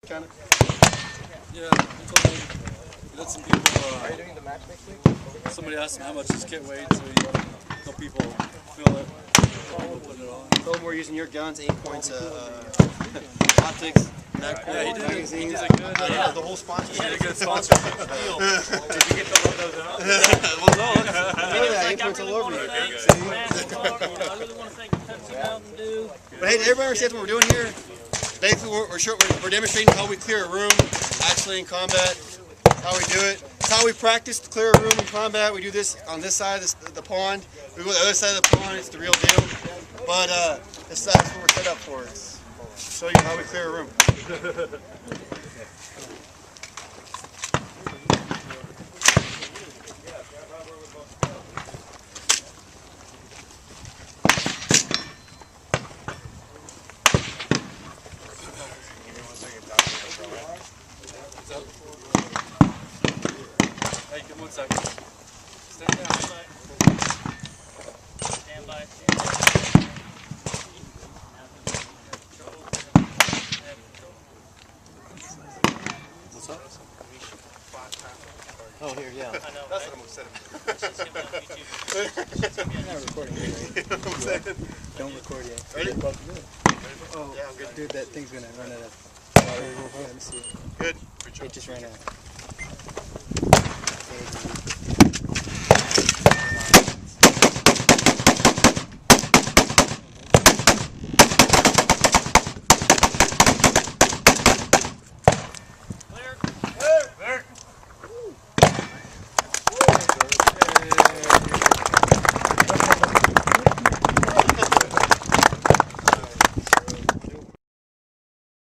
kind of? Yeah, he told me he let some people. Are you doing the match next week? Somebody asked him how much his kit weighed, so he let people feel it. Put it on. Told him we're using your guns, 8 points, optics, magazines. He did a good. The whole sponsorship. He did a good sponsorship. Did you get to look those up? Well, no. 8 points all over you. I really want to thank Pepsi Mountain Dew. But hey, everybody understands what we're doing here? Basically, we're demonstrating how we clear a room, actually in combat, how we do it. It's how we practice to clear a room in combat. We do this on this side of the pond. We go to the other side of the pond, it's the real deal. But that's what we're set up for. It's show you how we clear a room. Hey, give him 1 second. Stand down. Stand by. What's up? Oh, here, yeah. I know, That's right? what I'm upset It's about. not recording. Don't record yet. Ready? Oh, yeah, I'm good. Dude, that thing's gonna run out of. Let me see. Good. It just ran out.